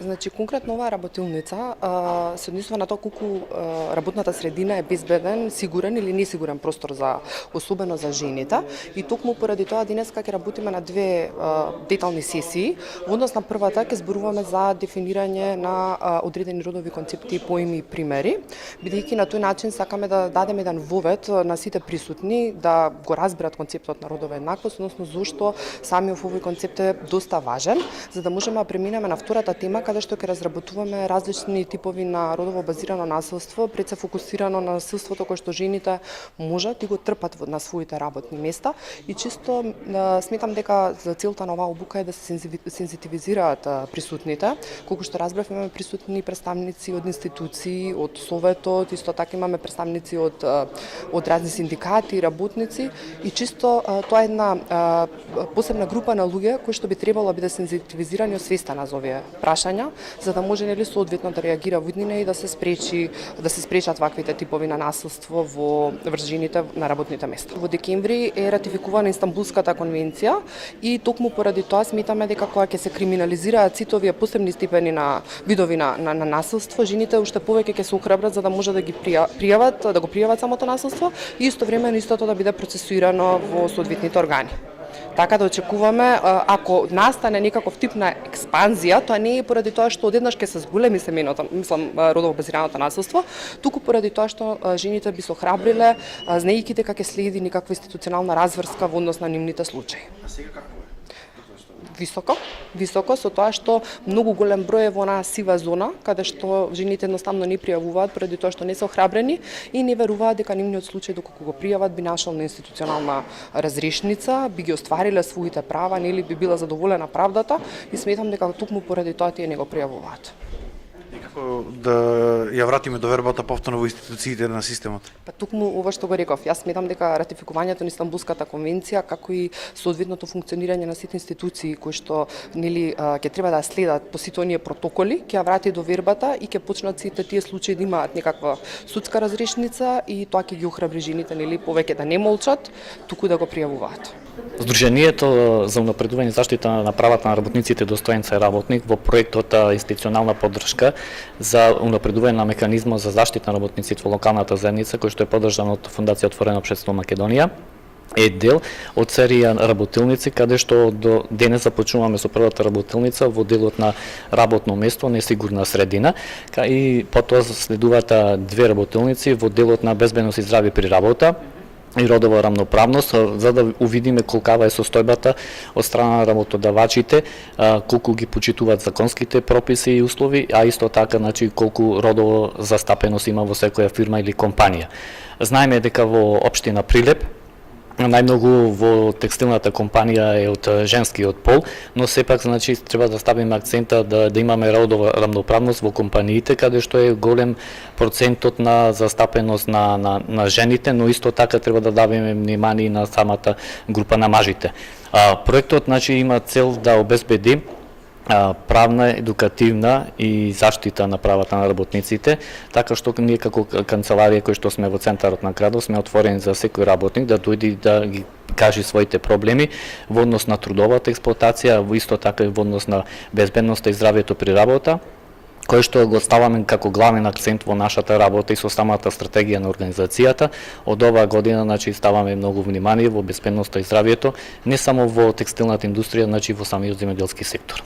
Значи, конкретно оваа работилница се однесува на тоа колку работната средина е безбеден, сигурен или несигурен простор за особено за жените. И токму поради тоа денеска ќе работиме на две детални сесии. Во однос на првата ќе зборуваме за дефинирање на одредени родови концепти, поими и примери, бидејќи на тој начин сакаме да дадеме еден вовед на сите присутни да го разберат концептот на родова еднаквост, односно зошто самиот овој концепт е доста важен, за да можеме да преминеме на втората тема каде што ќе разработуваме различни типови на родово базирано насилство, пред се фокусирано на насилството кое што жените можат и го трпат на своите работни места. И чисто сметам дека за целта на оваа обука е да се сензитивизираат присутните. Колку што разбрав, имаме присутни представници од институции, од Советот, исто така имаме представници од разни синдикати, работници и чисто тоа е една посебна група на луѓе кои што би требало да биде сензитивизирани и освестена за овие прашања, за да може нели соодветно да реагира во иднина и да се спречат ваквите типови на насилство врз жените на работните места. Во декември е ратификувана Истанбулската конвенција и токму поради тоа сметаме дека кога ќе се криминализираат сите овие посебни степени на видови на насилство, жените уште повеќе ќе се охрабрат за да може да ги пријават самото насилство и истовремено истото да биде процесуирано во соодветните органи. Така да очекуваме, ако настане некаков тип на експанзија, тоа не е поради тоа што одеднаш ќе се зголеми семејното, родово базираното насилство, туку поради тоа што жените би се охрабриле, знаејќи дека ќе следи некаква институционална разврска во однос на нивните случаи. А сега како е? Високо со тоа што многу голем број е во онаа сива зона, каде што жените едноставно не пријавуваат поради тоа што не се охрабрени и не веруваат дека нивниот случај доколку го пријават би нашол на институционална разрешница, би ги оствариле своите права, нели би била задоволена правдата и сметам дека токму поради тоа тие не го пријавуваат. И како да ја вратиме довербата повторно во институциите на системот? Па токму ова што го реков, јас сметам дека ратификувањето на Истанбулската конвенција, како и соодветното функционирање на сите институции кои што нели ќе треба да следат по сите оние протоколи, ќе ја врати довербата и ќе почнат сите тие случаи да имаат некаква судска разрешница и тоа ќе ги охрабри жените нели повеќе да не молчат, туку да го пријавуваат. Сдруженијето за унапредување заштита на правата на работниците достоен работник во проектот институционална поддршка за унапредување на механизмот за заштита на работниците во локалната заедница кој што е поддржан од Фондација Отворено општество Македонија е дел од серија работилници каде што до денес започнуваме со првата работилница во делот на работно место, несигурна средина, и потоа следуваат две работилници во делот на безбедност и здравје при работа и родова рамноправност, за да увидиме колкава е состојбата од страна на работодавачите, колку ги почитуваат законските прописи и услови, а исто така колку родово застапеност има во секоја фирма или компанија. Знаеме дека во општина Прилеп најмногу во текстилната компанија е од женскиот пол, но сепак треба да ставиме акцента да имаме родова рамноправност во компаниите каде што е голем процентот на застапеност на жените, но исто така треба да даваме внимание на самата група на мажите. Проектот има цел да обезбеди правна, едукативна и заштита на правата на работниците, така што ние како канцеларија кои што сме во центарот на градот сме отворени за секој работник да дојде да ги каже своите проблеми во однос на трудовата експлоатација, во исто така и во однос на безбедноста и здравјето при работа, кој што го ставаме како главен акцент во нашата работа и со самата стратегија на организацијата. Од оваа година ставаме многу внимание во безбедноста и здравјето, не само во текстилната индустрија, во самиот земјоделски сектор.